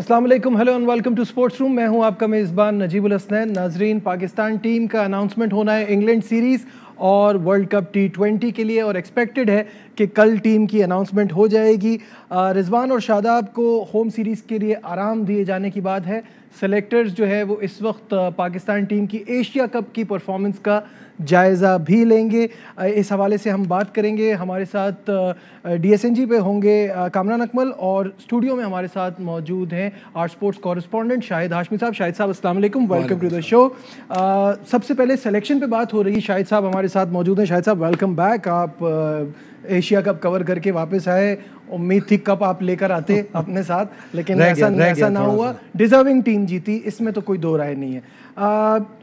अस्सलाम वालेकुम, hello and welcome to sports room. मैं हूं आपका मेज़बान नजीबुल हसनैन। नाजरीन, पाकिस्तान टीम का अनाउंसमेंट होना है इंग्लैंड सीरीज़ और वर्ल्ड कप T20 के लिए, और एक्सपेक्टेड है कि कल टीम की अनाउंसमेंट हो जाएगी। रिजवान और शादाब को होम सीरीज़ के लिए आराम दिए जाने की बात है। सेलेक्टर्स जो है वो इस वक्त पाकिस्तान टीम की एशिया कप की परफॉर्मेंस का जायज़ा भी लेंगे। इस हवाले से हम बात करेंगे। हमारे साथ DSNG पे होंगे कामरान अकमल, और स्टूडियो में हमारे साथ मौजूद हैं our sports correspondent Shahid Hashmi साहब। शाहिद साहब अस्सलाम वालेकुम, वेलकम टू द शो। सबसे पहले सिलेक्शन पे बात हो रही है। शाहिद साहब हमारे साथ मौजूद हैं। शाहिद साहब, वेलकम बैक। आप एशिया कप कवर करके वापस आए। उम्मीद थी कप आप लेकर आते अपने साथ, लेकिन ऐसा ना हुआ। डिजर्विंग टीम जीती, इसमें तो कोई दो राय नहीं है।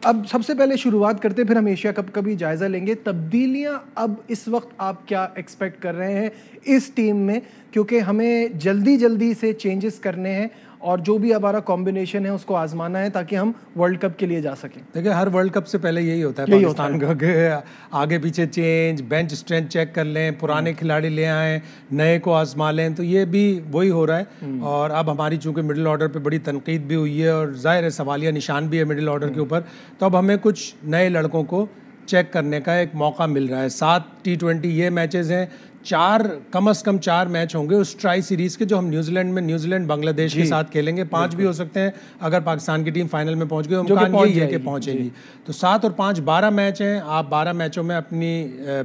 अब सबसे पहले शुरुआत करते, फिर हम एशिया कप का भी जायज़ा लेंगे। तब्दीलियां अब इस वक्त आप क्या एक्सपेक्ट कर रहे हैं इस टीम में, क्योंकि हमें जल्दी जल्दी से चेंजेस करने हैं और जो भी हमारा कॉम्बिनेशन है उसको आजमाना है ताकि हम वर्ल्ड कप के लिए जा सकें। देखिए, हर वर्ल्ड कप से पहले यही होता है पाकिस्तान का, आगे पीछे चेंज, बेंच स्ट्रेंथ चेक कर लें, पुराने खिलाड़ी ले आएँ, नए को आजमा लें। तो ये भी वही हो रहा है। और अब हमारी चूंकि मिडिल ऑर्डर पे बड़ी तनकीद भी हुई है और जाहिर है सवालिया निशान भी है मिडिल ऑर्डर के ऊपर, तो अब हमें कुछ नए लड़कों को चेक करने का एक मौका मिल रहा है। 7 T20 ये मैचेस हैं, कम से कम 4 मैच होंगे उस ट्राई सीरीज़ के, जो हम न्यूजीलैंड बांग्लादेश के साथ खेलेंगे। 5 भी हो सकते हैं अगर पाकिस्तान की टीम फाइनल में पहुंच गई, इम्कान यही है कि पहुंचेगी। तो 7 और 5 12 मैच हैं। आप 12 मैचों में अपनी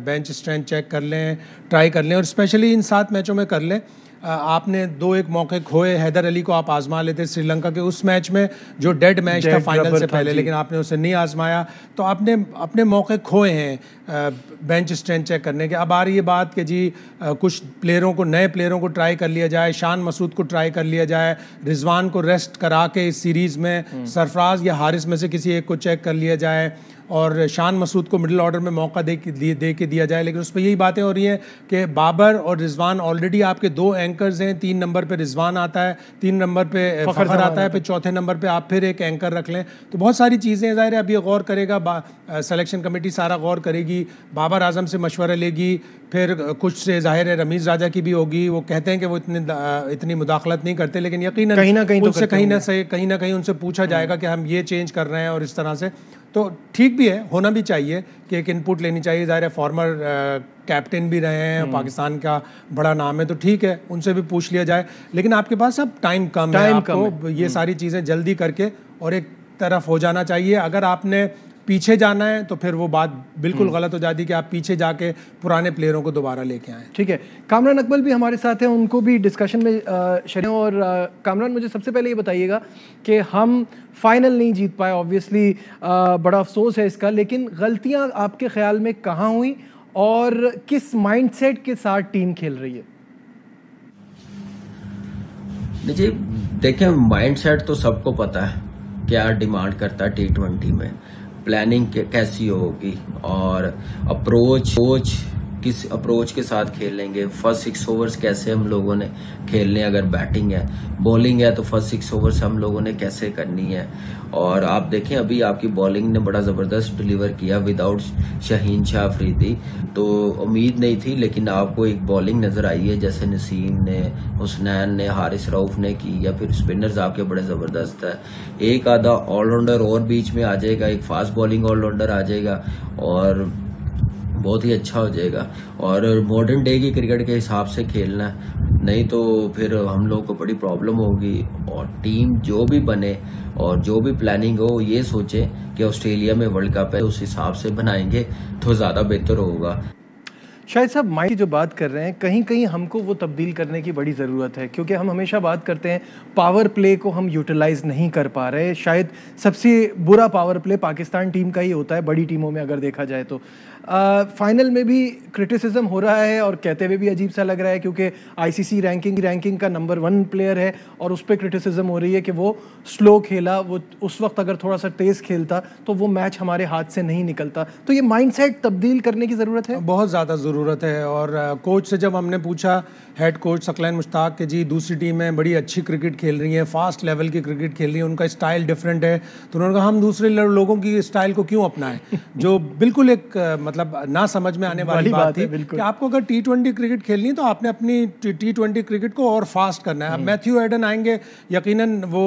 बेंच स्ट्रेंथ चेक कर लें, ट्राई कर लें, और स्पेशली इन 7 मैचों में कर लें। आपने 2-1 मौके खोए। हैदर अली को आप आजमा लेते श्रीलंका के उस मैच में, जो डेड मैच था फाइनल से पहले, लेकिन आपने उसे नहीं आजमाया। तो आपने अपने मौके खोए हैं बेंच स्ट्रेंथ चेक करने के। अब आ रही है बात कि जी कुछ प्लेयरों को, नए प्लेयरों को ट्राई कर लिया जाए। शान मसूद को ट्राई कर लिया जाए, रिजवान को रेस्ट करा के इस सीरीज़ में सरफराज या हारिस में से किसी एक को चेक कर लिया जाए, और शान मसूद को मिडिल ऑर्डर में मौका दे के दिया जाए। लेकिन उस पर यही बातें हो रही हैं कि बाबर और रिजवान ऑलरेडी आपके 2 एंकर्स हैं। 3 नंबर पे रिजवान आता है, 3 नंबर पे फखर आता है, फिर चौथे नंबर पे आप फिर एक एंकर रख लें। तो बहुत सारी चीज़ें ज़ाहिर है अब ये गौर करेगा, सिलेक्शन कमेटी सारा गौर करेगी, बाबर आजम से मशवरा लेगी, फिर कुछ से ज़ाहिर है रमीज़ राजा की भी होगी। वो कहते हैं कि वो इतनी मुदाखलत नहीं करते, लेकिन यकीनन कहीं ना कहीं उनसे पूछा जाएगा कि हम ये चेंज कर रहे हैं और इस तरह से। तो ठीक भी है, होना भी चाहिए कि एक इनपुट लेनी चाहिए। ज़ाहिर है फॉर्मर कैप्टन भी रहे हैं, पाकिस्तान का बड़ा नाम है, तो ठीक है उनसे भी पूछ लिया जाए। लेकिन आपके पास अब टाइम कम है, आपको ये सारी चीज़ें जल्दी करके और एक तरफ हो जाना चाहिए। अगर आपने पीछे जाना है तो फिर वो बात बिल्कुल गलत हो जाती है कि आप पीछे जाके पुराने प्लेयरों को दोबारा लेके आएँ। ठीक है, कामरान अकमल भी हमारे साथ हैं, उनको भी डिस्कशन में शरीक। और कामरान, मुझे सबसे पहले ये बताइएगा कि हम फाइनल नहीं जीत पाए, ऑब्वियसली बड़ा अफसोस है इसका, लेकिन गलतियां आपके ख्याल में कहाँ हुई और किस माइंडसेट के साथ टीम खेल रही है? जी देखें, माइंडसेट तो सबको पता है क्या डिमांड करता है T20 में, प्लानिंग कैसी होगी और अप्रोच किस अप्रोच के साथ खेलेंगे, फर्स्ट 6 ओवर्स कैसे हम लोगों ने खेलने, अगर बैटिंग है, बॉलिंग है तो फर्स्ट 6 ओवर्स हम लोगों ने कैसे करनी है। और आप देखें अभी आपकी बॉलिंग ने बड़ा ज़बरदस्त डिलीवर किया विदाउट शाहीन शाह अफरीदी, तो उम्मीद नहीं थी, लेकिन आपको एक बॉलिंग नज़र आई है जैसे नसीम ने, हुसनैन ने, हारिस रऊफ ने की, या फिर स्पिनर्स आपके बड़े ज़बरदस्त है। एक आधा ऑलराउंडर और बीच में आ जाएगा, एक फास्ट बॉलिंग ऑलराउंडर आ जाएगा और बहुत ही अच्छा हो जाएगा। और मॉडर्न डे की क्रिकेट के हिसाब से खेलना, नहीं तो फिर हम लोग को बड़ी प्रॉब्लम होगी। और टीम जो भी बने और जो भी प्लानिंग हो, ये सोचे कि ऑस्ट्रेलिया में वर्ल्ड कप है, उस हिसाब से बनाएंगे तो ज़्यादा बेहतर होगा। शायद साहब, माइंड की जो बात कर रहे हैं, कहीं कहीं हमको वो तब्दील करने की बड़ी ज़रूरत है, क्योंकि हम हमेशा बात करते हैं पावर प्ले को हम यूटिलाइज़ नहीं कर पा रहे। शायद सबसे बुरा पावर प्ले पाकिस्तान टीम का ही होता है बड़ी टीमों में अगर देखा जाए तो। फाइनल में भी क्रिटिसिज्म हो रहा है और कहते हुए भी अजीब सा लग रहा है, क्योंकि ICC रैंकिंग का नंबर 1 प्लेयर है और उस पर क्रिटिसिज्म हो रही है कि वो स्लो खेला, वो उस वक्त अगर थोड़ा सा तेज़ खेलता तो वो मैच हमारे हाथ से नहीं निकलता। तो ये माइंडसेट तब्दील करने की ज़रूरत है, बहुत ज़्यादा ज़रूरत ज़रूरत है। और कोच से जब हमने पूछा, हेड कोच सकलैन मुश्ताक के जी दूसरी टीमें बड़ी अच्छी क्रिकेट खेल रही हैं, फास्ट लेवल की क्रिकेट खेल रही हैं, उनका स्टाइल डिफरेंट है, तो उन्होंने कहा हम दूसरे लोगों की स्टाइल को क्यों अपनाएं, जो बिल्कुल एक मतलब ना समझ में आने वाली बात थी कि आपको अगर T20 क्रिकेट खेलनी है तो आपने अपनी T20 क्रिकेट को और फास्ट करना है। अब मैथ्यू एडन आएंगे, यकीनन वो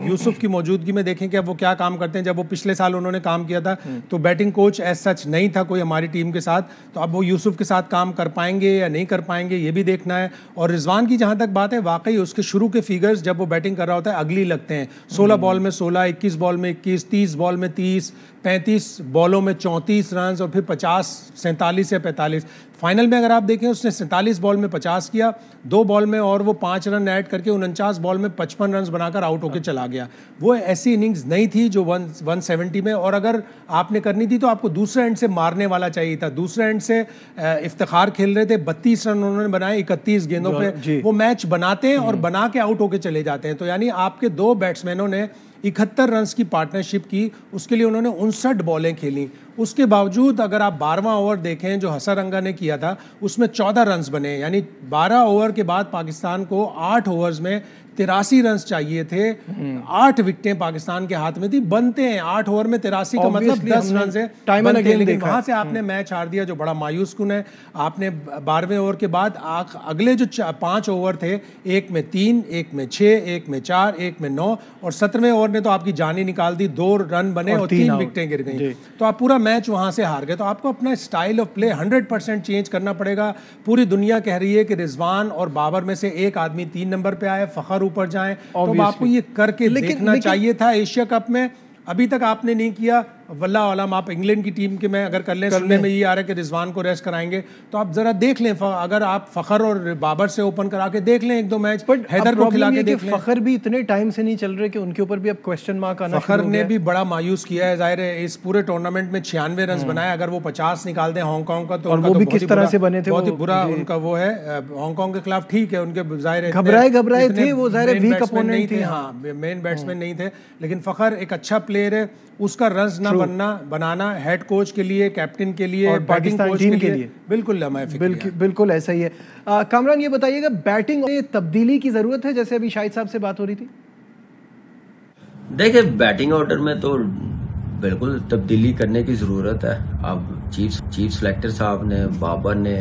यूसुफ की मौजूदगी में देखें कि अब वो क्या काम करते हैं। जब वो पिछले साल उन्होंने काम किया था तो बैटिंग कोच एज सच नहीं था कोई हमारी टीम के साथ, तो अब वो यूसुफ के साथ काम कर पाएंगे या नहीं कर पाएंगे ये भी देखना है। और रिजवान की जहां तक बात है, वाकई उसके शुरू के फिगर्स जब वो बैटिंग कर रहा होता है अगली लगते हैं। 16 बॉल में 16, 21 बॉल में 21, 30 बॉल में 30, 35 बॉलों में 34 रन और फिर 50, 47 या 45। फाइनल में अगर आप देखें उसने 47 बॉल में 50 किया, 2 बॉल में और वो 5 रन ऐड करके 49 बॉल में 55 रन बनाकर आउट होकर चला गया। वो ऐसी इनिंग्स नहीं थी जो 170 में, और अगर आपने करनी थी तो आपको दूसरे एंड से मारने वाला चाहिए था। दूसरे एंड से इफ्तिखार खेल रहे थे, 32 रन उन्होंने बनाए 31 गेंदों पे। वो मैच बनाते हैं और बना के आउट होकर चले जाते हैं। तो यानी आपके 2 बैट्समैनों ने 71 रन की पार्टनरशिप की, उसके लिए उन्होंने 59 बॉलें खेली। उसके बावजूद अगर आप 12वां ओवर देखें जो हसरंगा ने किया था, उसमें 14 रन बने। यानी 12 ओवर के बाद पाकिस्तान को 8 ओवर्स में 83 रन चाहिए थे। 8 विकेटें पाकिस्तान के हाथ में थी। बनते हैं 8 ओवर में 83 का मतलब 10 रन से बनते हैं, लेकिन वहां से आपने मैच हार दिया जो बड़ा मायूस कुन है। आपने 12वें ओवर के बाद अगले जो 5 ओवर थे, एक में 3, एक में 6, एक में 4, एक में 9 और 17वें ओवर ने तो आपकी जान ही निकाल दी। 2 रन बने और 3 विकेटें गिर गई, तो आप पूरा मैच वहां से हार गए। तो आपको अपना स्टाइल ऑफ प्ले 100% चेंज करना पड़ेगा। पूरी दुनिया कह रही है कि रिजवान और बाबर में से एक आदमी 3 नंबर पे आए, फखर ऊपर जाएं, तो आपको ये करके देखना चाहिए था एशिया कप में। अभी तक आपने नहीं किया। वल्लाह आलम आप इंग्लैंड की टीम के में अगर कर लें, सुनने में ये आ रहा है कि रिजवान को रेस्ट कराएंगे, तो आप जरा देख लें। अगर आप फखर और बाबर से ओपन करा के देख लें 1-2 मैच, हैदर को खिला के देख लें। फखर भी इतने टाइम से नहीं चल रहे कि उनके ऊपर भी अब क्वेश्चन मार्क आना। फखर ने भी बड़ा मायूस किया है, जाहिर है। इस पूरे टूर्नामेंट में 96 रन बनाए, अगर वो 50 निकाल दें हांगकांग का तो वो भी किस तरह से बने थे, बहुत ही बुरा उनका वो है। हांगकांग के खिलाफ ठीक है, उनके जाहिर घबराए थे वो, जाहिर है वीक अपोनेंट थे, हाँ मेन बैट्समैन नहीं थे। लेकिन फखर एक अच्छा प्लेयर है, उसका रन्स ना बनाना हेड कोच के लिए, कैप्टन के लिए, और पाकिस्तान टीम के लिए बिल्कुल ऐसा ही है। कामरान ये बताइएगा, बैटिंग में तब्दीली की जरूरत है, जैसे अभी शाहिद साहब से बात हो रही थी? देखिए, बैटिंग ऑर्डर में तो बिल्कुल तब्दीली करने की जरूरत है। अब चीफ सेलेक्टर साहब ने, बाबर ने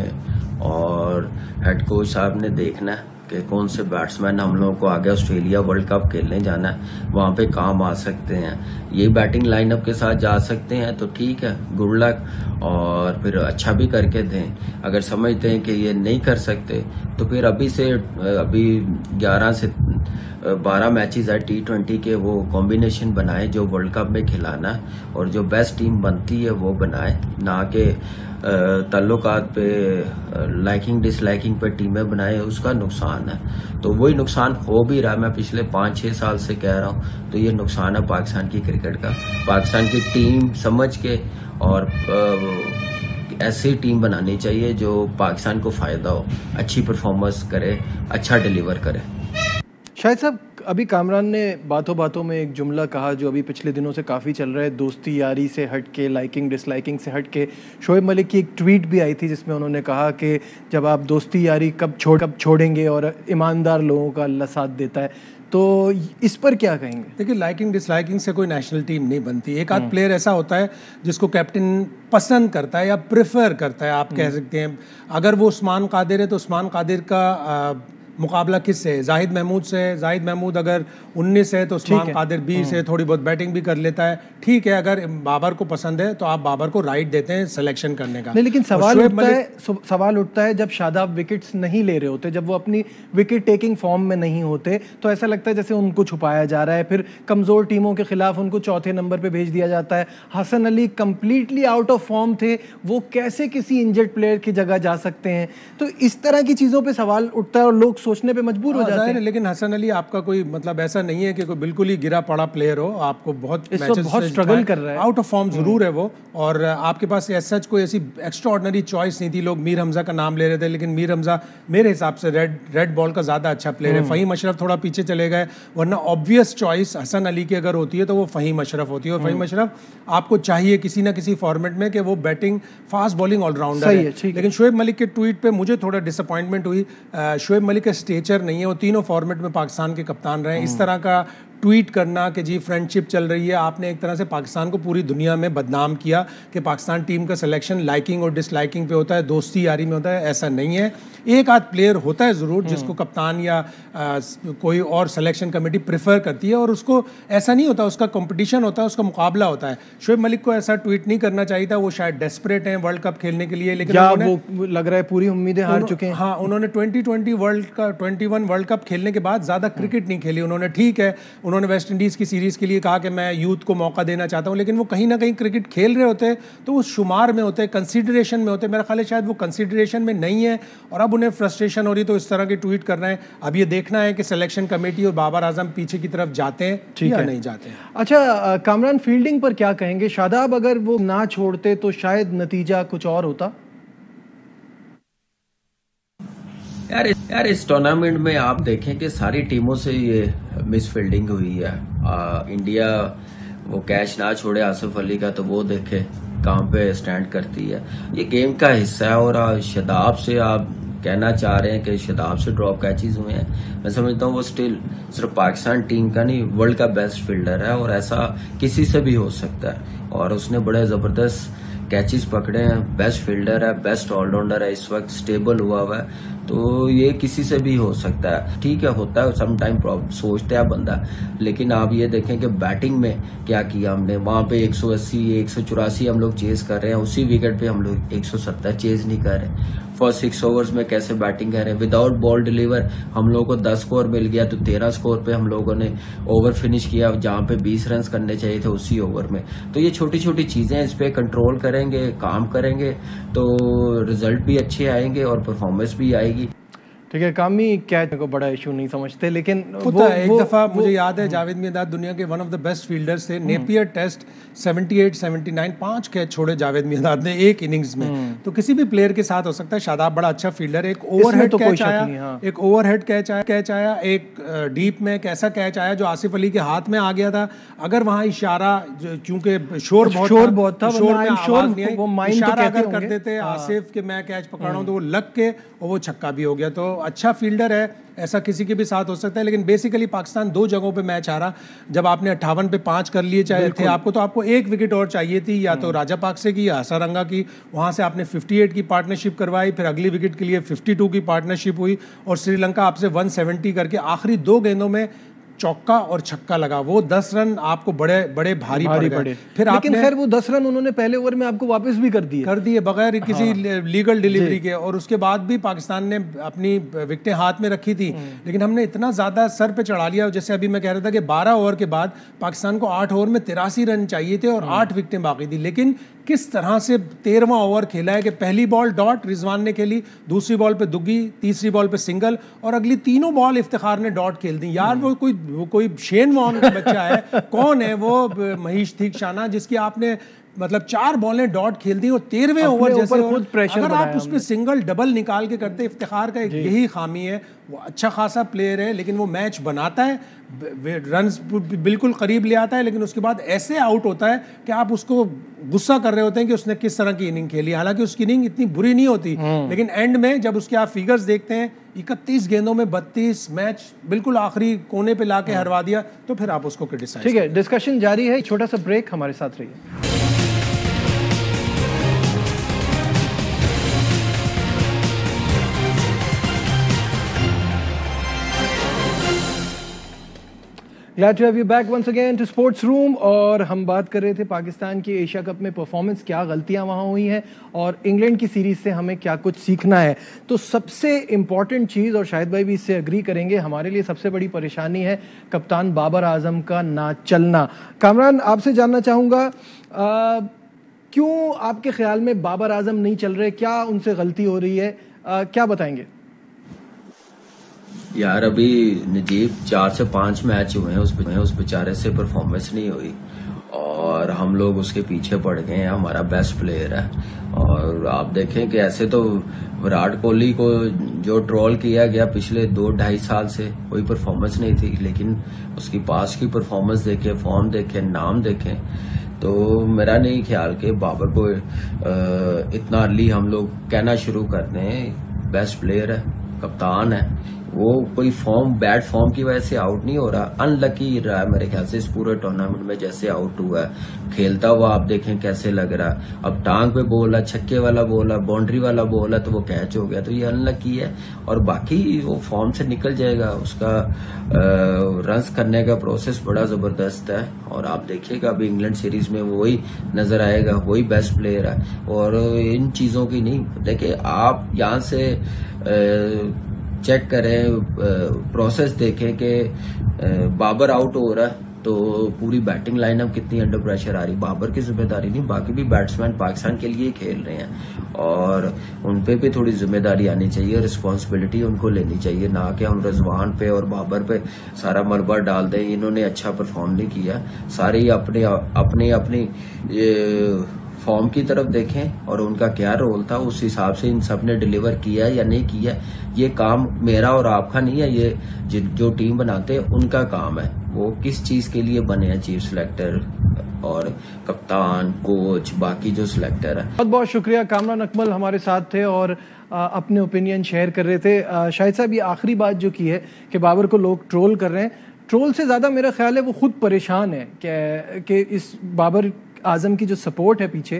और हेड कोच साहब ने देखना है कि कौन से बैट्समैन हम लोगों को आगे ऑस्ट्रेलिया वर्ल्ड कप खेलने जाना है, वहाँ पे काम आ सकते हैं। ये बैटिंग लाइनअप के साथ जा सकते हैं तो ठीक है, गुड लक, और फिर अच्छा भी करके दें। अगर समझते हैं कि ये नहीं कर सकते तो फिर अभी 11 से 12 मैचेस है T20 के, वो कॉम्बिनेशन बनाए जो वर्ल्ड कप में खिलाना है, और जो बेस्ट टीम बनती है वो बनाए, ना कि ताल्लुकात पे लाइकिंग डिसलाइकिंग पे टीमें बनाए, उसका नुकसान है। तो वही नुकसान हो भी रहा है, मैं पिछले 5-6 साल से कह रहा हूँ। तो ये नुकसान है पाकिस्तान की क्रिकेट का। पाकिस्तान की टीम समझ के और ऐसी टीम बनानी चाहिए जो पाकिस्तान को फायदा हो, अच्छी परफॉर्मेंस करे, अच्छा डिलीवर करे। शाहिद साहब, अभी कामरान ने बातों बातों में एक जुमला कहा जो अभी पिछले दिनों से काफ़ी चल रहा है, दोस्ती यारी से हट के, लाइकिंग डिसलाइकिंग से हट के। शोएब मलिक की एक ट्वीट भी आई थी जिसमें उन्होंने कहा कि जब आप दोस्ती यारी कब छोड़ेंगे, और ईमानदार लोगों का अल्लाह साथ देता है। तो इस पर क्या कहेंगे? देखिए, लाइकिंग डिसलाइकिंग से कोई नेशनल टीम नहीं बनती। एक आध प्लेयर ऐसा होता है जिसको कैप्टन पसंद करता है या प्रेफर करता है, आप कह सकते हैं। अगर वो उस्मान कादिर है तो उस्मान कादिर का मुकाबला किससे है? जाहिद महमूद से। जाहिद महमूद अगर 19 है तो उस्मान कादिर 20 है, थोड़ी बहुत बैटिंग भी कर लेता है, ठीक है। अगर बाबर को पसंद है तो आप बाबर को राइट देते हैं सिलेक्शन करने का। नहीं, लेकिन सवाल उठता है जब शादाब विकेट्स नहीं ले रहे होते, जब वो अपनी विकेट टेकिंग फॉर्म में नहीं होते, तो ऐसा लगता है जैसे उनको छुपाया जा रहा है। फिर कमज़ोर टीमों के खिलाफ उनको चौथे नंबर पर भेज दिया जाता है। Hasan Ali completely out of form थे, वो कैसे किसी इंजर्ड प्लेयर की जगह जा सकते हैं? तो इस तरह की चीज़ों पर सवाल उठता है और लोग सोचने पे मजबूर हो जाते हैं। लेकिन हसन अली आपका कोई मतलब ऐसा नहीं है कि कोई बिल्कुल ही गिरा पड़ा प्लेयर हो, आपको बहुत स्ट्रगल कर रहा है, आउट ऑफ फॉर्म जरूर है वो, और आपके पास सच कोई ऐसी एक्स्ट्रा ऑर्डिनरी चॉइस नहीं थी। लोग मीर हमजा का नाम ले रहे थे, लेकिन मीर हमजा मेरे हिसाब से रेड बॉल का ज्यादा अच्छा प्लेयर है। फहीम अशरफ थोड़ा पीछे चले गए, वरना ऑब्वियस चॉइस हसन अली की अगर होती है तो वो फहीम अशरफ होती है। और फहीम अशरफ आपको चाहिए किसी ना किसी फॉर्मेट में कि वो बैटिंग फास्ट बॉलिंग ऑलराउंडर है। लेकिन शोएब मलिक के ट्वीट पे मुझे थोड़ा डिसअपॉइंटमेंट हुई। शोएब मलिक का स्टेचर नहीं है, वो तीनों फॉर्मेट में पाकिस्तान के कप्तान रहे। इस तरह का ट्वीट करना कि जी फ्रेंडशिप चल रही है, आपने एक तरह से पाकिस्तान को पूरी दुनिया में बदनाम किया कि पाकिस्तान टीम का सिलेक्शन लाइकिंग और डिसलाइकिंग पे होता है, दोस्ती यारी में होता है। ऐसा नहीं है, एक आध प्लेयर होता है ज़रूर जिसको कप्तान या कोई और सिलेक्शन कमेटी प्रेफर करती है, और उसको ऐसा नहीं होता, उसका कंपटीशन होता है, उसका मुकाबला होता है। शोएब मलिक को ऐसा ट्वीट नहीं करना चाहिए था, वो शायद डेस्परेट हैं वर्ल्ड कप खेलने के लिए, लेकिन वो लग रहा है पूरी उम्मीदें हार चुके हैं। हाँ, उन्होंने 21 वर्ल्ड कप खेलने के बाद ज़्यादा क्रिकेट नहीं खेली उन्होंने। ठीक है, उन्होंने वेस्ट इंडीज़ की सीरीज़ के लिए कहा कि मैं यूथ को मौका देना चाहता हूँ, लेकिन वो कहीं ना कहीं क्रिकेट खेल रहे होते तो वो शुमार में होते, कंसीडरेशन में होते। मेरा ख्याल है शायद वो कंसीडरेशन में नहीं है, और अब उन्हें फ्रस्ट्रेशन हो रही तो इस तरह के ट्वीट कर रहे हैं। अब ये देखना है कि सिलेक्शन कमेटी और बाबर आजम पीछे की तरफ जाते हैं या नहीं जाते हैं। अच्छा कामरान, फील्डिंग पर क्या कहेंगे? शादाब अगर वो ना छोड़ते तो शायद नतीजा कुछ और होता। यार इस टूर्नामेंट में आप देखें कि सारी टीमों से ये मिस फील्डिंग हुई है। इंडिया वो कैच ना छोड़े आसिफ अली का, तो वो देखे कहाँ पे स्टैंड करती है। ये गेम का हिस्सा है, और शादाब से आप कहना चाह रहे हैं कि शादाब से ड्रॉप कैचेस हुए हैं, मैं समझता हूँ वो स्टिल सिर्फ पाकिस्तान टीम का नहीं, वर्ल्ड का बेस्ट फील्डर है, और ऐसा किसी से भी हो सकता है। और उसने बड़े ज़बरदस्त कैचेस पकड़े हैं, बेस्ट फील्डर है, बेस्ट ऑलराउंडर है, इस वक्त स्टेबल हुआ है, तो ये किसी से भी हो सकता है। ठीक है, होता है सम टाइम प्रॉब्लम, सोचता है बंदा, लेकिन आप ये देखें कि बैटिंग में क्या किया हमने। वहां पे 180 184 हम लोग चेज कर रहे हैं, उसी विकेट पे हम लोग 170 चेज नहीं कर रहे। फर्स्ट 6 ओवर्स में कैसे बैटिंग कर रहे हैं, विदाउट बॉल डिलीवर हम लोगों को 10 स्कोर मिल गया, तो 13 स्कोर पे हम लोगों ने ओवर फिनिश किया, जहां पे 20 रन करने चाहिए थे उसी ओवर में। तो ये छोटी छोटी चीजें, इस पे कंट्रोल करेंगे, काम करेंगे, तो रिजल्ट भी अच्छे आएंगे और परफॉर्मेंस भी आएगी। ठीक है, कामी कैच को बड़ा इशू नहीं समझते, लेकिन एक दफा मुझे याद है जावेद मियांदाद दुनिया के one of the best fielders थे। नेपियर टेस्ट 78-79 5 कैच छोड़े जावेद मियांदाद ने एक इनिंग्स में। तो किसी भी प्लेयर के साथ हो सकता है। शादाब बड़ा अच्छा फील्डर, एक ओवरहेड कैच आया, एक ओवरहेड कैच आया, एक डीप में कैसा कैच आया जो आसिफ अली के हाथ में आ गया था। अगर वहां इशारा, क्योंकि शोर बहुत था, इशारा अगर कर देते आसिफ कि मैं कैच पकड़ रहा हूं, तो वो लग के और वो छक्का भी हो गया। तो अच्छा फील्डर है, ऐसा किसी के भी साथ हो सकता है। लेकिन बेसिकली पाकिस्तान 2 जगहों पे मैच हारा। जब आपने 58 पे 5 कर लिए चाहे थे आपको, तो आपको 1 विकेट और चाहिए थी, या तो राजा पाकसे की या हसारंगा की। वहां से आपने 58 की पार्टनरशिप करवाई, फिर अगली विकेट के लिए 52 की पार्टनरशिप हुई, और श्रीलंका आपसे 170 करके आखिरी 2 गेंदों में चौका और छक्का लगा। वो 10 रन आपको बड़े बड़े भारी पड़े। फिर लेकिन खैर वो 10 रन उन्होंने पहले ओवर में आपको वापस भी कर दिए बगैर किसी लीगल डिलीवरी के, और उसके बाद भी पाकिस्तान ने अपनी विकेटें हाथ में रखी थी। लेकिन हमने इतना ज्यादा सर पे चढ़ा लिया, जैसे अभी मैं कह रहा था कि 12 ओवर के बाद पाकिस्तान को 8 ओवर में 83 रन चाहिए थे और 8 विकेटें बाकी थी। लेकिन किस तरह से 13वां ओवर खेला है कि पहली बॉल डॉट रिजवान ने खेली, दूसरी बॉल पे दुग्गी, तीसरी बॉल पे सिंगल, और अगली तीनों बॉल इफ्तिखार ने डॉट खेल दी। यार वो कोई शेन वॉर्न का बच्चा है, कौन है वो महीश थीक्षाना जिसकी आपने मतलब 4 बॉलें डॉट खेल दी, और 13वें ओवर जैसे अगर आप उस पर सिंगल डबल निकाल के करते। इफ्तिखार का यही खामी है, वो अच्छा खासा प्लेयर है, लेकिन वो मैच बनाता है, रन्स बिल्कुल करीब ले आता है, लेकिन उसके बाद ऐसे आउट होता है कि आप उसको गुस्सा कर रहे होते हैं कि उसने किस तरह की इनिंग खेली। हालांकि उसकी इनिंग इतनी बुरी नहीं होती, लेकिन एंड में जब उसके आप फिगर्स देखते हैं, 31 गेंदों में 32, मैच बिल्कुल आखिरी कोने पे लाके हरवा दिया, तो फिर आप उसको क्रिटिसाइज। ठीक है, डिस्कशन जारी है, छोटा सा ब्रेक, हमारे साथ रहिए। Glad to have you back once again to Sports Room। और हम बात कर रहे थे पाकिस्तान की एशिया कप में परफॉर्मेंस, क्या गलतियां वहां हुई हैं और इंग्लैंड की सीरीज से हमें क्या कुछ सीखना है। तो सबसे इम्पॉर्टेंट चीज़, और शाहिद भाई भी इससे एग्री करेंगे, हमारे लिए सबसे बड़ी परेशानी है कप्तान बाबर आजम का ना चलना। कामरान, आपसे जानना चाहूँगा, क्यों आपके ख्याल में बाबर आजम नहीं चल रहे? क्या उनसे गलती हो रही है? क्या बताएंगे? यार अभी नजीब 4 से 5 मैच हुए हैं, उस बेचारे से परफॉर्मेंस नहीं हुई और हम लोग उसके पीछे पड़ गए हैं। हमारा बेस्ट प्लेयर है और आप देखें कि ऐसे तो विराट कोहली को जो ट्रोल किया गया पिछले 2-2.5 साल से कोई परफॉर्मेंस नहीं थी, लेकिन उसकी पास की परफॉर्मेंस देखें, फॉर्म देखें, नाम देखें, तो मेरा नहीं ख्याल कि बाबर को इतना अर्ली हम लोग कहना शुरू कर दें। बेस्ट प्लेयर है, कप्तान है, वो कोई बैड फॉर्म की वजह से आउट नहीं हो रहा, अनलकी रहा है मेरे ख्याल से इस पूरे टूर्नामेंट में। जैसे आउट हुआ है, खेलता हुआ आप देखें कैसे लग रहा है। अब टांग पे बॉल है, छक्के वाला बॉल है, बाउंड्री वाला बॉल है, तो वो कैच हो गया, तो ये अनलकी है। और बाकी वो फॉर्म से निकल जाएगा, उसका रन्स करने का प्रोसेस बड़ा जबरदस्त है और आप देखिएगा अभी इंग्लैंड सीरीज में वही नजर आएगा, वही बेस्ट प्लेयर है। और इन चीजों की नहीं, देखिए आप यहाँ से चेक करें, प्रोसेस देखें कि बाबर आउट हो रहा है तो पूरी बैटिंग लाइनअप कितनी अंडर प्रेशर आ रही। बाबर की जिम्मेदारी नहीं, बाकी भी बैट्समैन पाकिस्तान के लिए खेल रहे हैं और उनपे भी थोड़ी जिम्मेदारी आनी चाहिए, रिस्पांसिबिलिटी उनको लेनी चाहिए, ना कि हम रिजवान पे और बाबर पे सारा मलबा डाल दें। इन्होंने अच्छा परफॉर्म नहीं किया, सारे ही अपनी फॉर्म की तरफ देखें और उनका क्या रोल था, उस हिसाब से इन सब ने डिलीवर किया या नहीं किया। ये काम मेरा और आपका नहीं है, ये जो टीम बनाते हैं उनका काम है। वो किस चीज के लिए बने हैं, चीफ सिलेक्टर और कप्तान, कोच, बाकी जो सिलेक्टर है। बहुत बहुत शुक्रिया। कामरान अकमल हमारे साथ थे और अपने ओपिनियन शेयर कर रहे थे। शाहिद साहब, ये आखिरी बात जो की है कि बाबर को लोग ट्रोल कर रहे हैं, ट्रोल से ज्यादा मेरा ख्याल है वो खुद परेशान है कि इस बाबर आजम की जो सपोर्ट है पीछे,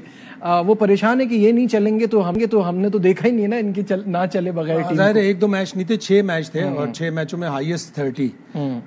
वो परेशान है कि ये नहीं चलेंगे तो हमने तो देखा ही नहीं है ना इनकी ना चले बगैर टीम। जाहिर है 1-2 मैच नहीं थे, 6 मैच थे और 6 मैचों में हाईएस्ट 30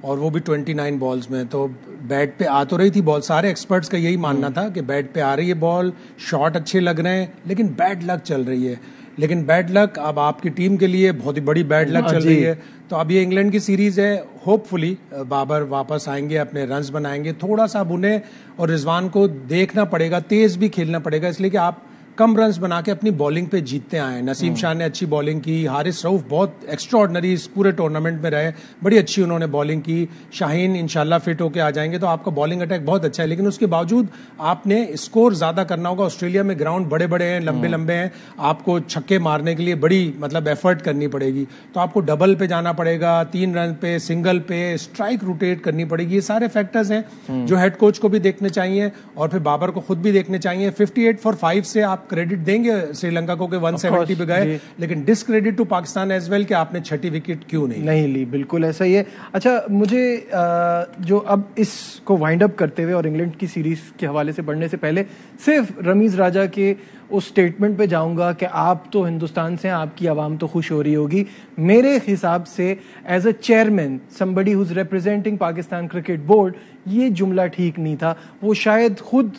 और वो भी 29 बॉल्स में। तो बैट पे आ तो रही थी बॉल, सारे एक्सपर्ट्स का यही मानना था कि बैट पे आ रही है बॉल, शॉट अच्छे लग रहे हैं, लेकिन बैड लक चल रही है। लेकिन बैड लक अब आपकी टीम के लिए बहुत ही बड़ी बैड लक चल रही है। तो अब ये इंग्लैंड की सीरीज है, होपफुली बाबर वापस आएंगे, अपने रन्स बनाएंगे। थोड़ा सा अब उन्हें और रिजवान को देखना पड़ेगा, तेज भी खेलना पड़ेगा, इसलिए कि आप कम रन्स बना के अपनी बॉलिंग पे जीतते आए। नसीम शाह ने अच्छी बॉलिंग की, हारिस रऊफ बहुत एक्स्ट्राऑर्डिनरी इस पूरे टूर्नामेंट में रहे, बड़ी अच्छी उन्होंने बॉलिंग की। शाहीन इंशाल्लाह फिट होके आ जाएंगे तो आपका बॉलिंग अटैक बहुत अच्छा है, लेकिन उसके बावजूद आपने स्कोर ज्यादा करना होगा। ऑस्ट्रेलिया में ग्राउंड बड़े बड़े हैं, लंबे लंबे हैं, आपको छक्के मारने के लिए बड़ी एफर्ट करनी पड़ेगी। तो आपको डबल पे जाना पड़ेगा, 3 रन पे, सिंगल पे, स्ट्राइक रोटेट करनी पड़ेगी। ये सारे फैक्टर्स हैं जो हेड कोच को भी देखने चाहिए और फिर बाबर को खुद भी देखने चाहिए। 58 for 5 से आप क्रेडिट देंगे श्रीलंका को कि 170 पे गए, लेकिन discredit to Pakistan as well कि आपने 6ठी विकेट क्यों नहीं ली। बिल्कुल ऐसा ही है। अच्छा, मुझे जो अब इसको वाइंड अप करते हुए और इंग्लैंड की सीरीज के हवाले से बढ़ने से पहले सिर्फ रमीज राजा के उस स्टेटमेंट पे जाऊंगा कि आप तो हिंदुस्तान से हैं, आपकी आवाम तो खुश हो रही होगी। मेरे हिसाब से as a chairman, somebody who is representing Pakistan cricket board, ये जुमला ठीक नहीं था। वो शायद खुद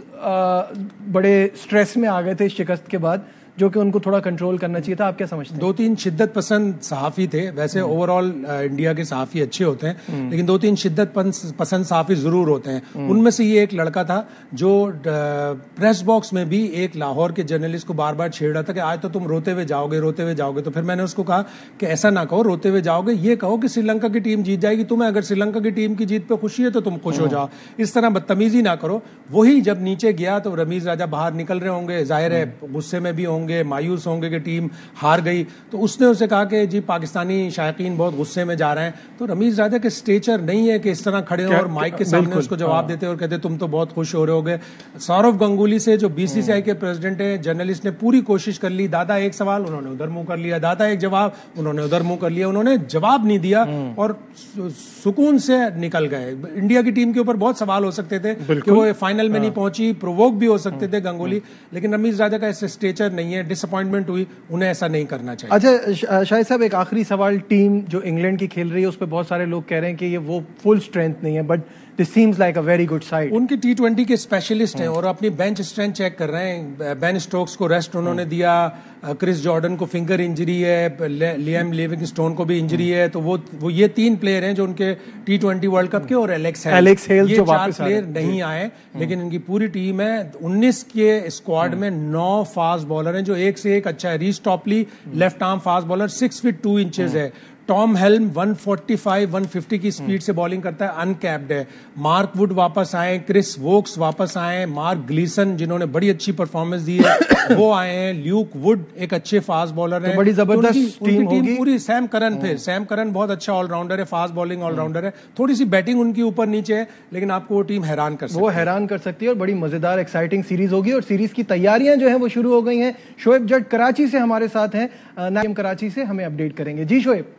बड़े स्ट्रेस में आ गए थे शिकस्त के बाद, जो कि उनको थोड़ा कंट्रोल करना चाहिए था। आप क्या समझते हैं? 2-3 शिद्दत पसंद सहाफी थे। वैसे ओवरऑल इंडिया के सहाफी अच्छे होते हैं, लेकिन 2-3 शिद्दत पसंद सहाफी जरूर होते हैं। उनमें से ये एक लड़का था जो प्रेस बॉक्स में भी एक लाहौर के जर्नलिस्ट को बार बार छेड़ रहा था कि आज तो तुम रोते हुए जाओगे। तो फिर मैंने उसको कहा कि ऐसा ना कहो, रोते हुए जाओगे, ये कहो कि श्रीलंका की टीम जीत जाएगी। तुम्हें अगर श्रीलंका की टीम की जीत पे खुशी है तो तुम खुश हो जाओ, इस तरह बदतमीजी ना करो। वही जब नीचे गया तो रमीज राजा बाहर निकल रहे होंगे, जाहिर है गुस्से में भी होंगे, मायूस होंगे कि टीम हार गई, तो उसने उसे कहा कि जी पाकिस्तानी शायकीन बहुत गुस्से में जा रहे हैं। तो रमीज राजा के स्टेचर नहीं है कि इस तरह खड़े हो और माइक के सामने उसको जवाब देते और कहते तुम तो बहुत खुश हो रहे होगे। सौरव गंगुली से जो बीसीसीआई के प्रेसिडेंट हैं, जर्नलिस्ट ने पूरी कोशिश कर ली, दादा एक सवाल उन्होंने उधर मुंह कर लिया, दादा एक जवाब उन्होंने उधर मुंह कर लिया, उन्होंने जवाब नहीं दिया और सुकून से निकल गए। इंडिया की टीम के ऊपर बहुत सवाल हो सकते थे कि वो फाइनल में नहीं पहुंची, प्रोवोक भी हो सकते थे गंगुली, लेकिन रमीज राजा का ऐसे स्टेचर नहीं है, डिसअपॉइंटमेंट हुई, उन्हें ऐसा नहीं करना चाहिए। अच्छा शाहिद साहब, एक आखिरी सवाल, टीम जो इंग्लैंड की खेल रही है उस पर बहुत सारे लोग कह रहे हैं कि ये वो फुल स्ट्रेंथ नहीं है, but this seems like a very good side. उनके T20 के स्पेशलिस्ट हैं और अपनी बेंच स्ट्रेंथ चेक कर रहे हैं। बेन स्टोक्स को रेस्ट उन्होंने दिया, क्रिस जॉर्डन को फिंगर इंजरी है, लियाम लिविंगस्टोन को भी इंजरी है, तो वो ये 3 प्लेयर हैं जो उनके T20 वर्ल्ड कप के, और एलेक्स हेल्स ये 4 प्लेयर नहीं आए, लेकिन इनकी पूरी टीम है। 19 के स्क्वाड में 9 फास्ट बॉलर हैं जो एक से एक अच्छा है। Reece Topley left arm fast bowler 6 feet 2 inches है। टॉम हेल्म 145-150 की स्पीड से बॉलिंग करता है, अनकैप्ड है। मार्क वुड वापस आए, क्रिस वोक्स वापस आए, मार्क ग्लीसन जिन्होंने बड़ी अच्छी परफॉर्मेंस दी है वो आए हैं, ल्यूक वुड एक अच्छे फास्ट बॉलर हैं। बड़ी जबरदस्त टीम होगी पूरी। सैम करन, फिर सैम करन बहुत अच्छा ऑलराउंडर है, फास्ट बॉलिंग ऑलराउंडर है। थोड़ी सी बैटिंग उनकी ऊपर नीचे है, लेकिन आपको वो टीम हैरान कर सकती है। वो हैरान कर सकती है और बड़ी मजेदार एक्साइटिंग सीरीज होगी। और सीरीज की तैयारियां जो है वो शुरू हो गई हैं। शोएब जट कराची से हमारे साथ हैं, नाइम कराची से हमें अपडेट करेंगे। जी शोएब।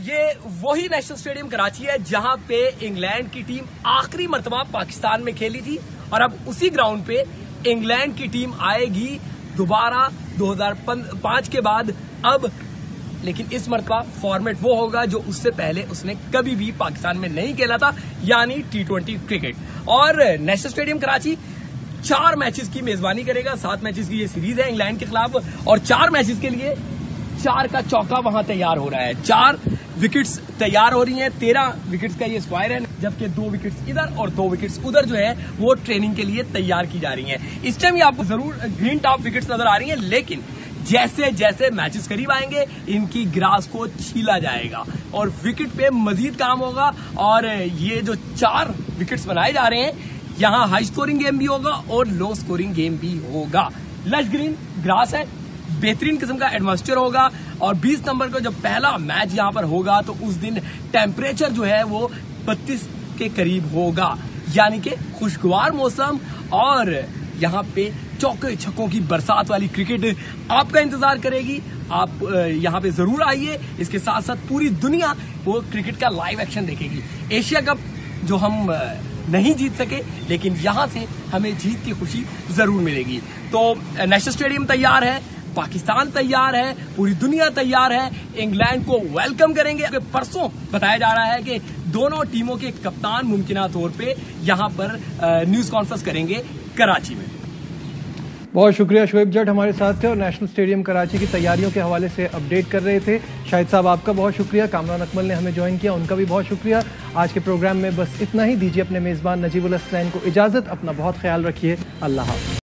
ये वही नेशनल स्टेडियम कराची है जहां पे इंग्लैंड की टीम आखिरी मर्तबा पाकिस्तान में खेली थी और अब उसी ग्राउंड पे इंग्लैंड की टीम आएगी दोबारा 2005 के बाद। अब लेकिन इस मर्तबा फॉर्मेट वो होगा जो उससे पहले उसने कभी भी पाकिस्तान में नहीं खेला था, यानी T20 क्रिकेट। और नेशनल स्टेडियम कराची 4 मैचेस की मेजबानी करेगा। 7 मैचेस की ये सीरीज है इंग्लैंड के खिलाफ और 4 मैचेस के लिए 4 का चौका वहां तैयार हो रहा है। 4 विकेट्स तैयार हो रही हैं। 13 विकेट्स का ये स्क्वायर है, जबकि 2 विकेट्स इधर और 2 विकेट्स उधर जो है वो ट्रेनिंग के लिए तैयार की जा रही हैं। इस टाइम ये आपको जरूर ग्रीन टॉप विकेट्स नजर आ रही हैं, लेकिन जैसे जैसे मैचेस करीब आएंगे इनकी ग्रास को छीला जाएगा और विकेट पे मजीद काम होगा। और ये जो 4 विकेट्स बनाए जा रहे हैं, यहाँ हाई स्कोरिंग गेम भी होगा और लो स्कोरिंग गेम भी होगा। लश ग्रीन ग्रास है, बेहतरीन किस्म का एटमॉस्फेयर होगा। और 20 नंबर को जब पहला मैच यहाँ पर होगा तो उस दिन टेम्परेचर जो है वो 32 के करीब होगा, यानी कि खुशगवार मौसम। और यहाँ पे चौके छक्कों की बरसात वाली क्रिकेट आपका इंतजार करेगी। आप यहाँ पे जरूर आइए। इसके साथ साथ पूरी दुनिया वो क्रिकेट का लाइव एक्शन देखेगी। एशिया कप जो हम नहीं जीत सके, लेकिन यहाँ से हमें जीत की खुशी जरूर मिलेगी। तो नेशनल स्टेडियम तैयार है, पाकिस्तान तैयार है, पूरी दुनिया तैयार है। इंग्लैंड को वेलकम करेंगे। परसों बताया जा रहा है कि दोनों टीमों के कप्तान मुमकिना तौर पे यहाँ पर न्यूज कॉन्फ्रेंस करेंगे कराची में। बहुत शुक्रिया शोएब जट हमारे साथ थे और नेशनल स्टेडियम कराची की तैयारियों के हवाले से अपडेट कर रहे थे। शाहिद साहब आपका बहुत शुक्रिया, कामरान अकमल ने हमें ज्वाइन किया, उनका भी बहुत शुक्रिया। आज के प्रोग्राम में बस इतना ही। दीजिए अपने मेज़बान नजीबुल हसनैन को इजाज़त। अपना बहुत ख्याल रखिए। अल्लाह हाफ़िज़।